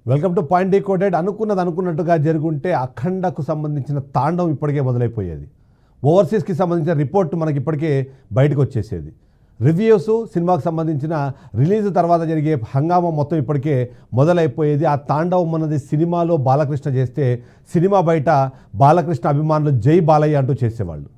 Welcome to point decoded. అనుకున్నట్టుగా జరుగుంటే అఖండకు సంబంధించిన తాండవం ఇప్పటికే మొదలైపోయేది. ఓవర్సీస్కి సంబంధించిన రిపోర్ట్ మనకి ఇప్పటికే బయటకు వచ్చేసేది. రివ్యూస్, సినిమాకు సంబంధించిన రిలీజ్ తర్వాత జరిగే హంగామా మొత్తం ఇప్పటికే మొదలైపోయేది. ఆ తాండవం అన్నది సినిమాలో బాలకృష్ణ చేస్తే సినిమా బయట బాలకృష్ణ అభిమానులు జై బాలయ్య అంటూ చేసేవాళ్ళు.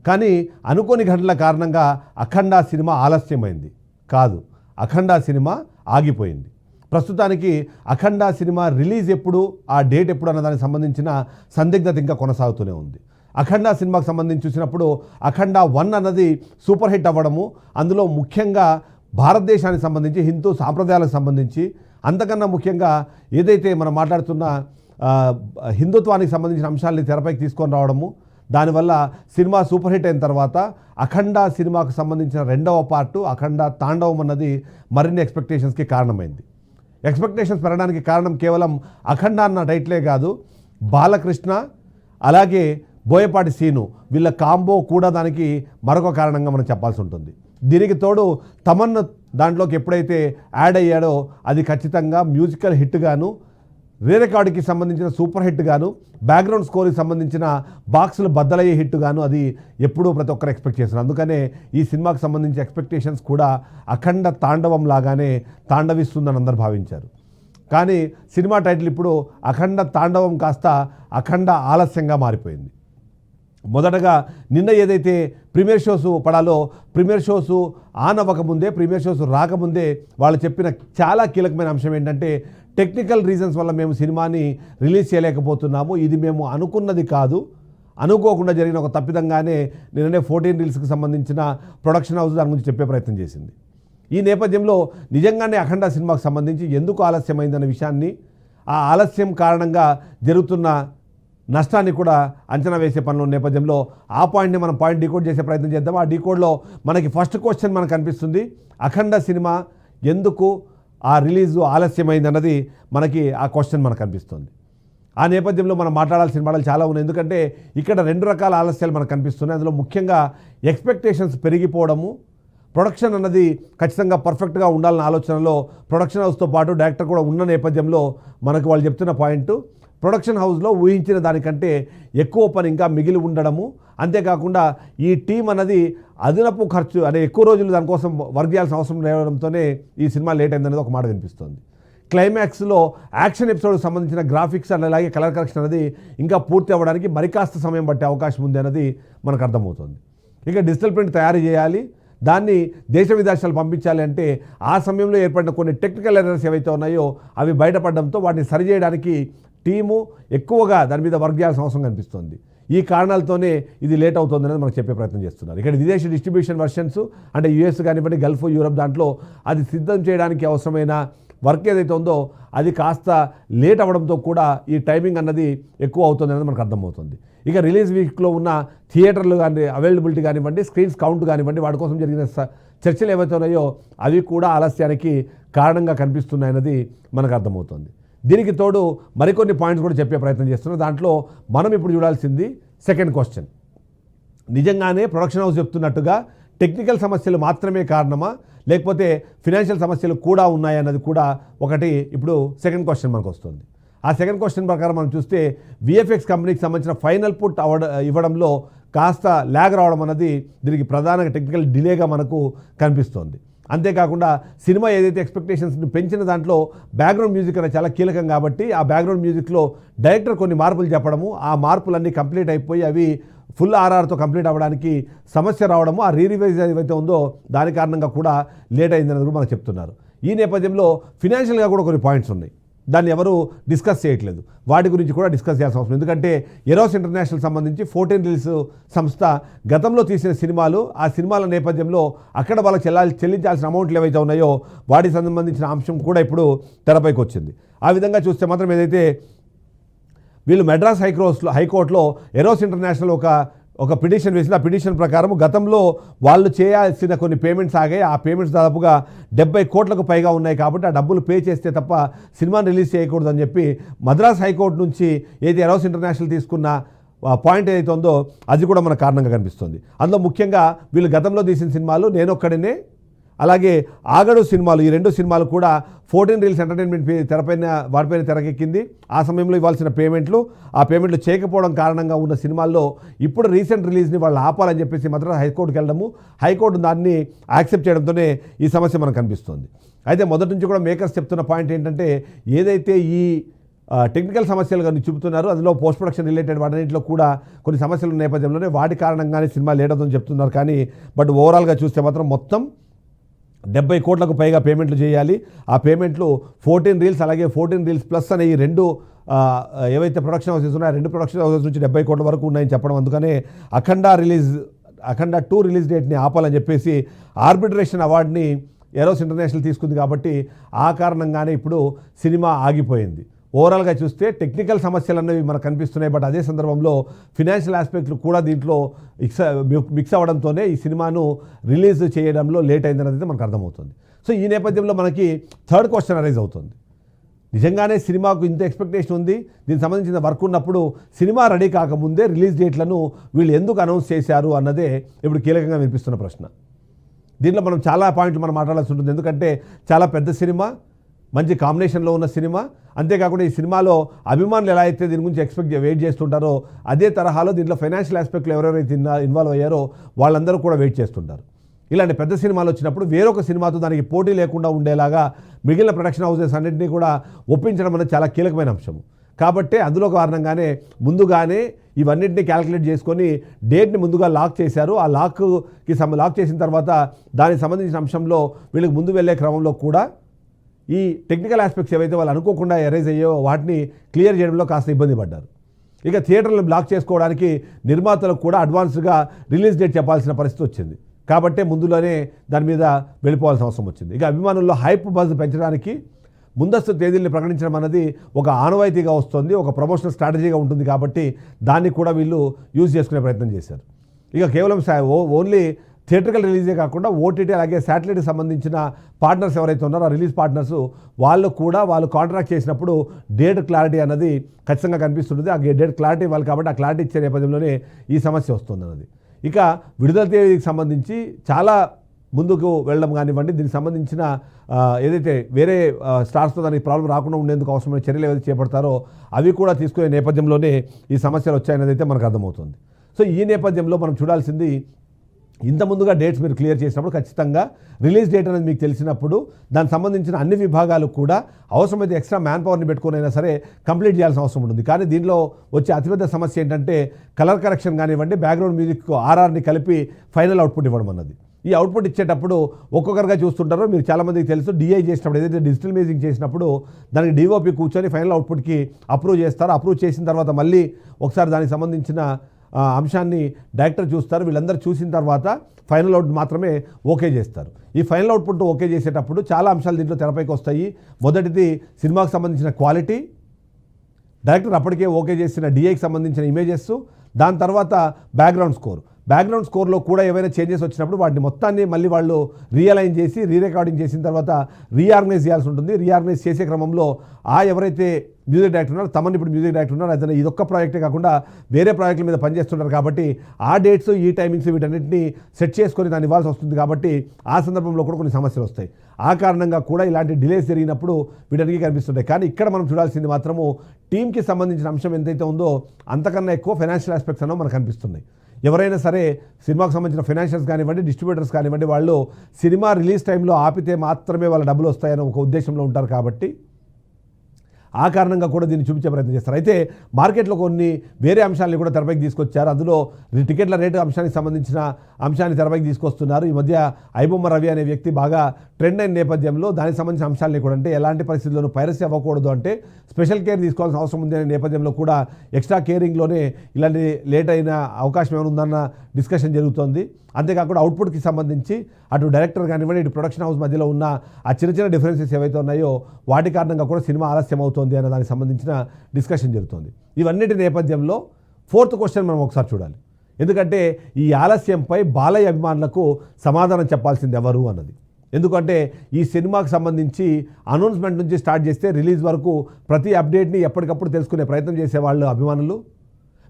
కానీ అనుకోని ఘటనల కారణంగా అఖండ సినిమా ఆలస్యమైంది కాదు, అఖండ సినిమా ఆగిపోయింది. ప్రస్తుతానికి అఖండ సినిమా రిలీజ్ ఎప్పుడు, ఆ డేట్ ఎప్పుడు అన్న దానికి సంబంధించిన సందిగ్ధత ఇంకా కొనసాగుతూనే ఉంది. అఖండ సినిమాకు సంబంధించి చూసినప్పుడు అఖండ 1 అన్నది సూపర్ హిట్ అవ్వడము, అందులో ముఖ్యంగా భారతదేశానికి సంబంధించి హిందూ సాంప్రదాయాలకు సంబంధించి, అంతకన్నా ముఖ్యంగా ఏదైతే మనం మాట్లాడుతున్న హిందుత్వానికి సంబంధించిన అంశాలని తెరపైకి తీసుకొని రావడము, దానివల్ల సినిమా సూపర్ హిట్ అయిన తర్వాత అఖండ సినిమాకు సంబంధించిన 2వ పార్టు అఖండ తాండవం అన్నది మరిన్ని ఎక్స్పెక్టేషన్స్కి కారణమైంది. ఎక్స్పెక్టేషన్స్ పెరగడానికి కారణం కేవలం అఖండ అన్న టైటిలే కాదు, బాలకృష్ణ అలాగే బోయపాటి సీను వీళ్ళ కాంబో కూడా దానికి మరొక కారణంగా మనం చెప్పాల్సి ఉంటుంది. దీనికి తోడు తమన్ దాంట్లోకి ఎప్పుడైతే యాడ్ అయ్యాడో అది ఖచ్చితంగా మ్యూజికల్ హిట్ గాను, రికార్డుకి సంబంధించిన సూపర్ హిట్ గాను, బ్యాక్గ్రౌండ్ స్కోర్కి సంబంధించిన బాక్సులు బద్దలయ్యే హిట్ గాను అది ఎప్పుడూ ప్రతి ఒక్కరు ఎక్స్పెక్ట్ చేస్తున్నారు. అందుకనే ఈ సినిమాకి సంబంధించి ఎక్స్పెక్టేషన్స్ కూడా అఖండ తాండవం లాగానే తాండవిస్తుందని అందరు భావించారు. కానీ సినిమా టైటిల్ ఇప్పుడు అఖండ తాండవం కాస్త అఖండ ఆలస్యంగా మారిపోయింది. మొదటగా నిన్న ఏదైతే ప్రీమియర్ షోస్ పడాలో, ప్రీమియర్ షోస్ ఆన్ అవ్వకముందే, ప్రీమియర్ షోస్ రాకముందే వాళ్ళు చెప్పిన చాలా కీలకమైన అంశం ఏంటంటే, టెక్నికల్ రీజన్స్ వల్ల మేము సినిమాని రిలీజ్ చేయలేకపోతున్నాము, ఇది మేము అనుకున్నది కాదు, అనుకోకుండా జరిగిన ఒక తప్పిదంగానే నిన్ననే 14 రీల్స్కి సంబంధించిన ప్రొడక్షన్ హౌస్ దాని గురించి చెప్పే ప్రయత్నం చేసింది. ఈ నేపథ్యంలో నిజంగానే అఖండ సినిమాకు సంబంధించి ఎందుకు ఆలస్యమైందన్న విషయాన్ని, ఆ ఆలస్యం కారణంగా జరుగుతున్న నష్టాన్ని కూడా అంచనా వేసే పనుల నేపథ్యంలో ఆ పాయింట్ని మనం డీకోడ్ చేసే ప్రయత్నం చేద్దాం. ఆ డీకోడ్లో మనకి ఫస్ట్ క్వశ్చన్ మనకు కనిపిస్తుంది, అఖండ సినిమా ఎందుకు ఆ రిలీజు ఆలస్యమైంది అన్నది మనకి ఆ క్వశ్చన్ మనకు కనిపిస్తుంది. ఆ నేపథ్యంలో మనం మాట్లాడాల్సిన మాటలు చాలా ఉన్నాయి. ఎందుకంటే ఇక్కడ 2 రకాల ఆలస్యాలు మనకు కనిపిస్తున్నాయి. అందులో ముఖ్యంగా ఎక్స్పెక్టేషన్స్ పెరిగిపోవడము, ప్రొడక్షన్ అన్నది ఖచ్చితంగా పర్ఫెక్ట్గా ఉండాలన్న ఆలోచనలో ప్రొడక్షన్ హౌస్తో పాటు డైరెక్టర్ కూడా ఉన్న నేపథ్యంలో మనకు వాళ్ళు చెప్తున్న పాయింట్, ప్రొడక్షన్ హౌస్లో ఊహించిన దానికంటే ఎక్కువ పని ఇంకా మిగిలి ఉండడము, అంతేకాకుండా ఈ టీం అన్నది అదనపు ఖర్చు అంటే ఎక్కువ రోజులు దానికోసం వర్క్ చేయాల్సిన అవసరం లేవడంతోనే ఈ సినిమా లేట్ అయిందనేది ఒక మాట వినిపిస్తుంది. క్లైమాక్స్లో యాక్షన్ ఎపిసోడ్కి సంబంధించిన గ్రాఫిక్స్ అండ్ అలాగే కలర్ కరెక్షన్ అనేది ఇంకా పూర్తి అవ్వడానికి మరికాస్త సమయం పట్టే అవకాశం ఉంది అన్నది మనకు అర్థమవుతుంది. ఇక డిజిటల్ ప్రింట్ తయారు చేయాలి, దాన్ని దేశ విదేశాలు పంపించాలి అంటే ఆ సమయంలో ఏర్పడిన కొన్ని టెక్నికల్ ఎర్రర్స్ ఏవైతే ఉన్నాయో అవి బయటపడడంతో వాటిని సరిచేయడానికి టీము ఎక్కువగా దాని మీద వర్క్ చేయాల్సిన అవసరం కనిపిస్తుంది. ఈ కారణాలతోనే ఇది లేట్ అవుతుంది అనేది మనకు చెప్పే ప్రయత్నం చేస్తున్నారు. ఇక్కడ విదేశీ డిస్ట్రిబ్యూషన్ వర్షన్స్ అంటే యుఎస్ కానివ్వండి, గల్ఫ్, యూరప్ దాంట్లో అది సిద్ధం చేయడానికి అవసరమైన వర్క్ ఏదైతే ఉందో అది కాస్త లేట్ అవ్వడంతో కూడా ఈ టైమింగ్ అన్నది ఎక్కువ అవుతుంది అనేది మనకు అర్థమవుతుంది. ఇక రిలీజ్ వీక్లో ఉన్న థియేటర్లు కానీ అవైలబిలిటీ కానివ్వండి, స్క్రీన్స్ కౌంట్ కానివ్వండి, వాటి కోసం జరిగిన చర్చలు ఏవైతే ఉన్నాయో అవి కూడా ఆలస్యానికి కారణంగా కనిపిస్తున్నాయన్నది మనకు అర్థమవుతుంది. దీనికి తోడు మరికొన్ని పాయింట్స్ కూడా చెప్పే ప్రయత్నం చేస్తున్నాం. దాంట్లో మనం ఇప్పుడు చూడాల్సింది సెకండ్ క్వశ్చన్, నిజంగానే ప్రొడక్షన్ హౌస్ చెప్తున్నట్టుగా టెక్నికల్ సమస్యలు మాత్రమే కారణమా, లేకపోతే ఫినాన్షియల్ సమస్యలు కూడా ఉన్నాయన్నది కూడా ఒకటి ఇప్పుడు సెకండ్ క్వశ్చన్ మనకు వస్తుంది. ఆ సెకండ్ క్వశ్చన్ ప్రకారం మనం చూస్తే విఎఫ్ఎక్స్ కంపెనీకి సంబంధించిన ఫైనల్ పుట్ ఇవ్వడంలో కాస్త ల్యాగ్ రావడం అన్నది దీనికి ప్రధాన టెక్నికల్ డిలేగా మనకు కనిపిస్తోంది. అంతేకాకుండా సినిమా ఏదైతే ఎక్స్పెక్టేషన్స్ని పెంచిన దాంట్లో బ్యాక్గ్రౌండ్ మ్యూజిక్ అనేది చాలా కీలకం కాబట్టి ఆ బ్యాక్గ్రౌండ్ మ్యూజిక్లో డైరెక్టర్ కొన్ని మార్పులు చెప్పడము, ఆ మార్పులన్నీ కంప్లీట్ అయిపోయి అవి ఫుల్ ఆర్ఆర్తో కంప్లీట్ అవ్వడానికి సమస్య రావడము, ఆ రీరివైజ్ ఏదైతే ఉందో దాని కారణంగా కూడా లేట్ అయిందనేది కూడా మనకు చెప్తున్నారు. ఈ నేపథ్యంలో ఫినాన్షియల్గా కూడా కొన్ని పాయింట్స్ ఉన్నాయి, దాన్ని ఎవరు డిస్కస్ చేయట్లేదు. వాటి గురించి కూడా డిస్కస్ చేయాల్సిన అవసరం, ఎందుకంటే ఎరోస్ ఇంటర్నేషనల్ సంబంధించి 14 రీల్స్ సంస్థ గతంలో తీసిన సినిమాలు, ఆ సినిమాల నేపథ్యంలో అక్కడ వాళ్ళకి చెల్లించాల్సిన అమౌంట్లు ఏవైతే ఉన్నాయో వాటికి సంబంధించిన అంశం కూడా ఇప్పుడు తెరపైకి వచ్చింది. ఆ విధంగా చూస్తే మాత్రం ఏదైతే వీళ్ళు మెడ్రాస్ హైకోర్టులో ఎరోస్ ఇంటర్నేషనల్ ఒక పిటిషన్ వేసిన, ఆ పిటిషన్ ప్రకారం గతంలో వాళ్ళు చేయాల్సిన కొన్ని పేమెంట్స్ ఆగాయి. ఆ పేమెంట్స్ దాదాపుగా 70 కోట్లకు పైగా ఉన్నాయి కాబట్టి ఆ డబ్బులు పే చేస్తే తప్ప సినిమాని రిలీజ్ చేయకూడదని చెప్పి మద్రాస్ హైకోర్టు నుంచి ఏదైతే ఎరోస్ ఇంటర్నేషనల్ తీసుకున్న పాయింట్ ఏదైతే ఉందో అది కూడా మన కారణంగా కనిపిస్తుంది. అందులో ముఖ్యంగా వీళ్ళు గతంలో తీసిన సినిమాలు నేనొక్కడినే, అలాగే ఆగడు సినిమాలు, ఈ 2 సినిమాలు కూడా 14 రీల్స్ ఎంటర్టైన్మెంట్ తెరపైన వాటిపైన తెరకెక్కింది. ఆ సమయంలో ఇవ్వాల్సిన పేమెంట్లు చేయకపోవడం కారణంగా ఉన్న సినిమాల్లో ఇప్పుడు రీసెంట్ రిలీజ్ని వాళ్ళు ఆపాలని చెప్పేసి మద్రాస్ హైకోర్టుకి వెళ్ళడము, హైకోర్టు దాన్ని యాక్సెప్ట్ చేయడంతోనే ఈ సమస్య మనకు కనిపిస్తుంది. అయితే మొదటి నుంచి కూడా మేకర్స్ చెప్తున్న పాయింట్ ఏంటంటే, ఏదైతే ఈ టెక్నికల్ సమస్యలు కానీ చూపుతున్నారు, అందులో పోస్ట్ ప్రొడక్షన్ రిలేటెడ్ వాటిలో కూడా కొన్ని సమస్యల నేపథ్యంలోనే వాటి కారణంగానే సినిమా లేట్ అవుతుందని చెప్తున్నారు. కానీ బట్ ఓవరాల్గా చూస్తే మాత్రం మొత్తం 70 కోట్లకు పైగా పేమెంట్లు చేయాలి. ఆ పేమెంట్లు 14 రీల్స్ అలాగే 14 రీల్స్ ప్లస్ అనే ఈ 2 ఏవైతే ప్రొడక్షన్ హౌసెస్ ఉన్నాయో 2 ప్రొడక్షన్ హౌసెస్ నుంచి 70 కోట్ల వరకు ఉన్నాయని చెప్పడం, అందుకనే అఖండ 2 రిలీజ్ డేట్ని ఆపాలని చెప్పేసి ఆర్బిట్రేషన్ అవార్డుని ఎరోస్ ఇంటర్నేషనల్ తీసుకుంది. కాబట్టి ఆ కారణంగానే ఇప్పుడు సినిమా ఆగిపోయింది. ఓవరాల్గా చూస్తే టెక్నికల్ సమస్యలు అనేవి మనకు కనిపిస్తున్నాయి. బట్ అదే సందర్భంలో ఫినాన్షియల్ ఆస్పెక్ట్లు కూడా దీంట్లో మిక్స్ అవ్వడంతోనే ఈ సినిమాను రిలీజ్ చేయడంలో లేట్ అయిందనేది మనకు అర్థమవుతుంది. సో ఈ నేపథ్యంలో మనకి థర్డ్ క్వశ్చన్ అరైజ్ అవుతుంది. నిజంగానే సినిమాకు ఇంత ఎక్స్పెక్టేషన్ ఉంది, దీనికి సంబంధించిన వర్క్ ఉన్నప్పుడు సినిమా రెడీ కాకముందే రిలీజ్ డేట్లను వీళ్ళు ఎందుకు అనౌన్స్ చేశారు అన్నదే ఇప్పుడు కీలకంగా వినిపిస్తున్న ప్రశ్న. దీంట్లో మనం చాలా పాయింట్లు మనం మాట్లాడాల్సి ఉంటుంది. ఎందుకంటే చాలా పెద్ద సినిమా, మంచి కాంబినేషన్లో ఉన్న సినిమా, అంతేకాకుండా ఈ సినిమాలో అభిమానులు ఎలా అయితే దీని గురించి వెయిట్ చేస్తుంటారో అదే తరహాలో దీంట్లో ఫైనాన్షియల్ ఆస్పెక్ట్లో ఎవరెవరైతే ఇన్వాల్వ్ అయ్యారో వాళ్ళందరూ కూడా వెయిట్ చేస్తుంటారు. ఇలాంటి పెద్ద సినిమాలు వచ్చినప్పుడు వేరొక సినిమాతో దానికి పోటీ లేకుండా ఉండేలాగా మిగిలిన ప్రొడక్షన్ హౌసెస్ అన్నింటినీ కూడా ఒప్పించడం అనేది చాలా కీలకమైన అంశం. కాబట్టి అందులో కారణంగానే ముందుగానే ఇవన్నింటినీ క్యాలిక్యులేట్ చేసుకొని డేట్ని ముందుగా లాక్ చేశారు. ఆ లాక్ చేసిన తర్వాత దానికి సంబంధించిన అంశంలో వీళ్ళకి ముందు వెళ్ళే క్రమంలో కూడా ఈ టెక్నికల్ ఆస్పెక్ట్స్ ఏవైతే వాళ్ళు అనుకోకుండా ఎరైజ్ అయ్యో వాటిని క్లియర్ చేయడంలో కాస్త ఇబ్బంది పడ్డారు. ఇక థియేటర్లు బ్లాక్ చేసుకోవడానికి నిర్మాతలకు కూడా అడ్వాన్స్గా రిలీజ్ డేట్ చెప్పాల్సిన పరిస్థితి వచ్చింది. కాబట్టే ముందులోనే దాని మీద వెళ్ళిపోవాల్సిన అవసరం వచ్చింది. ఇక అభిమానుల్లో హైప్ బజ్ పెంచడానికి ముందస్తు తేదీల్ని ప్రకటించడం అనేది ఒక ఆనవాయితీగా వస్తుంది, ఒక ప్రమోషనల్ స్ట్రాటజీగా ఉంటుంది. కాబట్టి దాన్ని కూడా వీళ్ళు యూజ్ చేసుకునే ప్రయత్నం చేశారు. ఇక కేవలం ఓన్లీ థియేటర్కల్ రిలీజే కాకుండా ఓటీటీ అలాగే శాటిలైట్కి సంబంధించిన పార్ట్నర్స్ ఎవరైతే ఉన్నారో ఆ రిలీజ్ పార్ట్నర్స్ వాళ్ళు కాంట్రాక్ట్ చేసినప్పుడు డేట్ క్లారిటీ అన్నది ఖచ్చితంగా కనిపిస్తుంది. ఆ డేట్ క్లారిటీ ఇవ్వాలి కాబట్టి ఆ క్లారిటీ ఇచ్చే నేపథ్యంలోనే ఈ సమస్య వస్తుంది అన్నది. ఇక విడుదల తేదీకి సంబంధించి చాలా ముందుకు వెళ్ళడం కానివ్వండి, దీనికి సంబంధించిన ఏదైతే వేరే స్టార్స్తో దానికి ప్రాబ్లం రాకుండా ఉండేందుకు అవసరమైన చర్యలు ఏదైతే చేపడతారో అవి కూడా తీసుకునే నేపథ్యంలోనే ఈ సమస్యలు వచ్చాయనేది అయితే మనకు అర్థమవుతుంది. సో ఈ నేపథ్యంలో మనం చూడాల్సింది, ఇంత ముందుగా డేట్స్ మీరు క్లియర్ చేసినప్పుడు ఖచ్చితంగా రిలీజ్ డేట్ అనేది మీకు తెలిసినప్పుడు దానికి సంబంధించిన అన్ని విభాగాలు కూడా అవసరమైతే ఎక్స్ట్రా మ్యాన్ పవర్ని పెట్టుకునైనా సరే కంప్లీట్ చేయాల్సిన అవసరం ఉంటుంది. కానీ దీనిలో వచ్చే అతిపెద్ద సమస్య ఏంటంటే కలర్ కరెక్షన్ కానివ్వండి, బ్యాక్గ్రౌండ్ మ్యూజిక్ ఆర్ఆర్ని కలిపి ఫైనల్ అవుట్పుట్ ఇవ్వడం అన్నది. ఈ అవుట్పుట్ ఇచ్చేటప్పుడు ఒక్కొక్కరుగా చూస్తుంటారో మీరు చాలామందికి తెలుసు, డిఐ చేసినప్పుడు ఏదైతే డిజిటల్ మ్యూజిక్ చేసినప్పుడు దానికి డిఓపి కూర్చొని ఫైనల్ అవుట్పుట్కి అప్రూవ్ చేస్తారు. అప్రూవ్ చేసిన తర్వాత మళ్ళీ ఒకసారి దానికి సంబంధించిన అంశాన్ని డైరెక్టర్ చూస్తారు. వీళ్ళందరూ చూసిన తర్వాత ఫైనల్ అవుట్ మాత్రమే ఓకే చేస్తారు. ఈ ఫైనల్ అవుట్పుట్ ఓకే చేసేటప్పుడు చాలా అంశాలు దీంట్లో తెరపైకి వస్తాయి. మొదటిది సినిమాకు సంబంధించిన క్వాలిటీ, డైరెక్టర్ అప్పటికే ఓకే చేసిన డిఐకి సంబంధించిన ఇమేజెస్, దాని తర్వాత బ్యాక్గ్రౌండ్ స్కోర్లో కూడా ఏవైనా చేంజెస్ వచ్చినప్పుడు వాటిని మొత్తాన్ని మళ్ళీ వాళ్ళు రియలైన్ చేసి రీరికార్డింగ్ చేసిన తర్వాత రీఆర్గనైజ్ చేయాల్సి ఉంటుంది. రీఆర్గనైజ్ చేసే క్రమంలో ఎవరైతే మ్యూజిక్ డైరెక్టర్ ఉన్నారో, తమని ఇప్పుడు మ్యూజిక్ డైరెక్టర్ ఉన్నారు, అతను ఇదొక్క ప్రాజెక్టే కాకుండా వేరే ప్రాజెక్టుల మీద పనిచేస్తున్నారు. కాబట్టి ఆ డేట్స్, ఈ టైమింగ్స్ వీటన్నిటిని సెట్ చేసుకొని దాన్ని ఇవ్వాల్సి వస్తుంది. కాబట్టి ఆ సందర్భంలో కూడా కొన్ని సమస్యలు వస్తాయి. ఆ కారణంగా కూడా ఇలాంటి డిలేస్ జరిగినప్పుడు వీటన్నిటికీ కనిపిస్తుంటాయి. కానీ ఇక్కడ మనం చూడాల్సింది మాత్రము టీంకి సంబంధించిన అంశం ఎంతైతే ఉందో అంతకన్నా ఎక్కువ ఫైనాన్షియల్ ఆస్పెక్ట్స్ అనేవి మనకు కనిపిస్తున్నాయి. ఎవరైనా సరే సినిమాకు సంబంధించిన ఫైనాన్షియల్స్ కానివ్వండి, డిస్ట్రిబ్యూటర్స్ కానివ్వండి, వాళ్ళు సినిమా రిలీజ్ టైంలో ఆపితే మాత్రమే వాళ్ళ డబ్బులు వస్తాయని ఒక ఉద్దేశంలో ఉంటారు. కాబట్టి ఆ కారణంగా కూడా దీన్ని చూపించే ప్రయత్నం చేస్తారు. అయితే మార్కెట్లో కొన్ని వేరే అంశాలను కూడా తెరపైకి తీసుకొచ్చారు. అందులో టికెట్ల రేటు అంశానికి సంబంధించిన అంశాన్ని తెరపైకి తీసుకొస్తున్నారు. ఈ మధ్య ఐబొమ్మ రవి అనే వ్యక్తి బాగా ట్రెండ్ అయిన నేపథ్యంలో దానికి సంబంధించిన అంశాలని కూడా, అంటే ఎలాంటి పరిస్థితుల్లోనూ పైరసీ అవ్వకూడదు, అంటే స్పెషల్ కేర్ తీసుకోవాల్సిన అవసరం ఉంది అనే నేపథ్యంలో కూడా ఎక్స్ట్రా కేరింగ్లోనే ఇలాంటి లేట్ అయిన అవకాశం ఏమైనా ఉందన్న డిస్కషన్ జరుగుతోంది. అంతేకాకుండా అవుట్పుట్కి సంబంధించి అటు డైరెక్టర్ కానివ్వండి, ఇటు ప్రొడక్షన్ హౌస్ మధ్యలో ఉన్న ఆ చిన్న డిఫరెన్సెస్ ఏవైతే ఉన్నాయో వాటి కారణంగా కూడా సినిమా ఆలస్యం అవుతుంది అన్న దానికి సంబంధించిన డిస్కషన్ జరుగుతుంది. ఇవన్నిటి నేపథ్యంలో ఫోర్త్ క్వశ్చన్ మనం ఒకసారి చూడాలి. ఎందుకంటే ఈ ఆలస్యంపై బాలయ్య అభిమానులకు సమాధానం చెప్పాల్సింది ఎవరు అన్నది. ఎందుకంటే ఈ సినిమాకు సంబంధించి అనౌన్స్మెంట్ నుంచి స్టార్ట్ చేస్తే రిలీజ్ వరకు ప్రతి అప్డేట్ని ఎప్పటికప్పుడు తెలుసుకునే ప్రయత్నం చేసేవాళ్ళు అభిమానులు.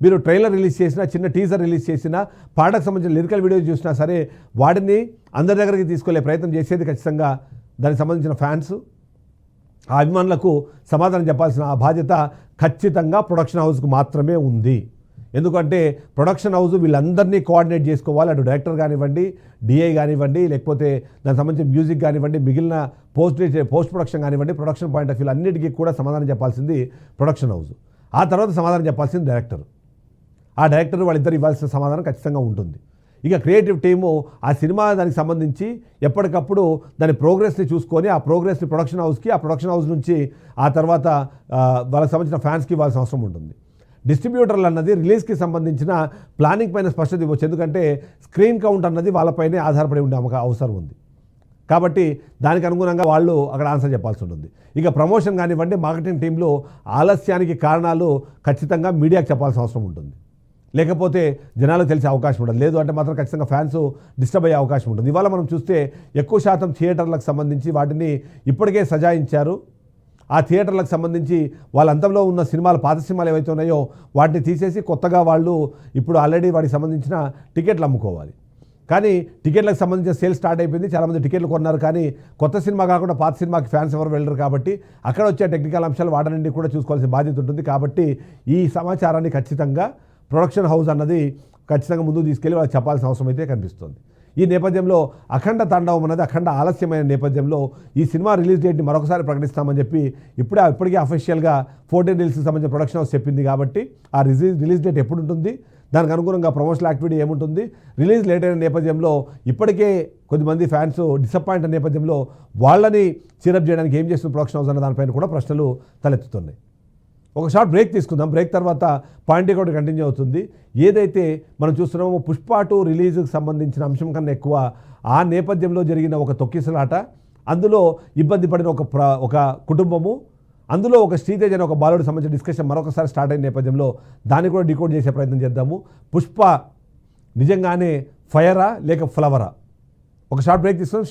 మీరు ట్రైలర్ రిలీజ్ చేసినా, చిన్న టీజర్ రిలీజ్ చేసినా, పాటకు సంబంధించిన లిరికల్ వీడియో చూసినా సరే వాటిని అందరి దగ్గరికి తీసుకెళ్లే ప్రయత్నం చేసేది ఖచ్చితంగా దానికి సంబంధించిన ఫ్యాన్స్, ఆ అభిమానులకు సమాధానం చెప్పాల్సిన ఆ బాధ్యత ఖచ్చితంగా ప్రొడక్షన్ హౌస్కు మాత్రమే ఉంది. ఎందుకంటే ప్రొడక్షన్ హౌస్ వీళ్ళందరినీ కోఆర్డినేట్ చేసుకోవాలి. అటు డైరెక్టర్ కానివ్వండి, డిఐ కానివ్వండి, లేకపోతే దానికి సంబంధించిన మ్యూజిక్ కానివ్వండి, మిగిలిన పోస్ట్ ప్రొడక్షన్ కానివ్వండి, ప్రొడక్షన్ పాయింట్ ఆఫ్ వ్యూ అన్నిటికీ కూడా సమాధానం చెప్పాల్సింది ప్రొడక్షన్ హౌస్. ఆ తర్వాత సమాధానం చెప్పాల్సింది డైరెక్టర్. ఆ డైరెక్టర్ వాళ్ళిద్దరు ఇవ్వాల్సిన సమాధానం ఖచ్చితంగా ఉంటుంది. ఇక క్రియేటివ్ టీము ఆ సినిమా దానికి సంబంధించి ఎప్పటికప్పుడు దాని ప్రోగ్రెస్ని చూసుకొని ఆ ప్రోగ్రెస్ని ప్రొడక్షన్ హౌస్కి, ఆ ప్రొడక్షన్ హౌస్ నుంచి ఆ తర్వాత వాళ్ళకి సంబంధించిన ఫ్యాన్స్కి ఇవ్వాల్సిన అవసరం ఉంటుంది. డిస్ట్రిబ్యూటర్లు అన్నది రిలీజ్కి సంబంధించిన ప్లానింగ్ పైన స్పష్టత ఇవ్వచ్చు. ఎందుకంటే స్క్రీన్ కౌంట్ అన్నది వాళ్ళపైనే ఆధారపడి ఉండే అవసరం ఉంది. కాబట్టి దానికి అనుగుణంగా వాళ్ళు అక్కడ ఆన్సర్ చెప్పాల్సి ఉంటుంది. ఇక ప్రమోషన్ కానివ్వండి, మార్కెటింగ్ టీంలో ఆలస్యానికి కారణాలు ఖచ్చితంగా మీడియాకి చెప్పాల్సిన అవసరం ఉంటుంది. లేకపోతే జనాలకు తెలిసే అవకాశం ఉండదు. లేదు అంటే మాత్రం ఖచ్చితంగా ఫ్యాన్స్ డిస్టర్బ్ అయ్యే అవకాశం ఉంటుంది. ఇవాళ మనం చూస్తే ఎక్కువ శాతం థియేటర్లకు సంబంధించి వాటిని ఇప్పటికే సజాయించారు. ఆ థియేటర్లకు సంబంధించి వాళ్ళ అంతంలో ఉన్న సినిమాలు, పాత సినిమాలు ఏవైతే ఉన్నాయో వాటిని తీసేసి కొత్తగా వాళ్ళు ఇప్పుడు ఆల్రెడీ వాటికి సంబంధించిన టికెట్లు అమ్ముకోవాలి. కానీ టికెట్లకు సంబంధించిన సేల్ స్టార్ట్ అయిపోయింది. చాలామంది టికెట్లు కొన్నారు. కానీ కొత్త సినిమా కాకుండా పాత సినిమాకి ఫ్యాన్స్ ఎవరు వెళ్ళరు. కాబట్టి అక్కడ వచ్చే టెక్నికల్ అంశాలు వాటన్నింటినీ కూడా చూసుకోవాల్సిన బాధ్యత ఉంటుంది. కాబట్టి ఈ సమాచారాన్ని ఖచ్చితంగా ప్రొడక్షన్ హౌస్ అన్నది ఖచ్చితంగా ముందుకు తీసుకెళ్ళి వాళ్ళకి చెప్పాల్సిన అవసరం అయితే కనిపిస్తుంది. ఈ నేపథ్యంలో అఖండ తాండవం అన్నది అఖండ ఆలస్యమైన నేపథ్యంలో ఈ సినిమా రిలీజ్ డేట్ని మరొకసారి ప్రకటిస్తామని చెప్పి ఇప్పటికే అఫీషియల్గా 14 రీల్స్కి సంబంధించిన ప్రొడక్షన్ హౌస్ చెప్పింది. కాబట్టి ఆ రిలీజ్ డేట్ ఎప్పుడు ఉంటుంది, దానికి అనుగుణంగా ప్రమోషనల్ యాక్టివిటీ ఏముంటుంది, రిలీజ్ లేట్ అయిన నేపథ్యంలో ఇప్పటికే కొద్దిమంది ఫ్యాన్స్ డిసప్పాయింట్ అయిన నేపథ్యంలో వాళ్ళని చీరప్ చేయడానికి ఏం చేస్తుంది ప్రొడక్షన్ హౌస్ అన్న దానిపైన కూడా ప్రశ్నలు తలెత్తుతున్నాయి. ఒక షార్ట్ బ్రేక్ తీసుకుందాం. బ్రేక్ తర్వాత పాయింట్ కూడా కంటిన్యూ అవుతుంది. ఏదైతే మనం చూస్తున్నామో పుష్ప 2 రిలీజ్కి సంబంధించిన అంశం కన్నా ఎక్కువ ఆ నేపథ్యంలో జరిగిన ఒక తొక్కిసలాట, అందులో ఇబ్బంది పడిన ఒక కుటుంబము, అందులో ఒక శ్రీతేజ్ అనే ఒక బాలుడికి సంబంధించిన డిస్కషన్ మరొకసారి స్టార్ట్ అయిన నేపథ్యంలో దాన్ని కూడా డీకోడ్ చేసే ప్రయత్నం చేద్దాము. పుష్ప నిజంగానే ఫైరా లేక ఫ్లవరా? ఒక షార్ట్ బ్రేక్ తీసుకుని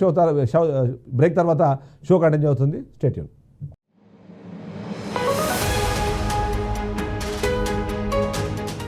బ్రేక్ తర్వాత షో కంటిన్యూ అవుతుంది. Stay tune.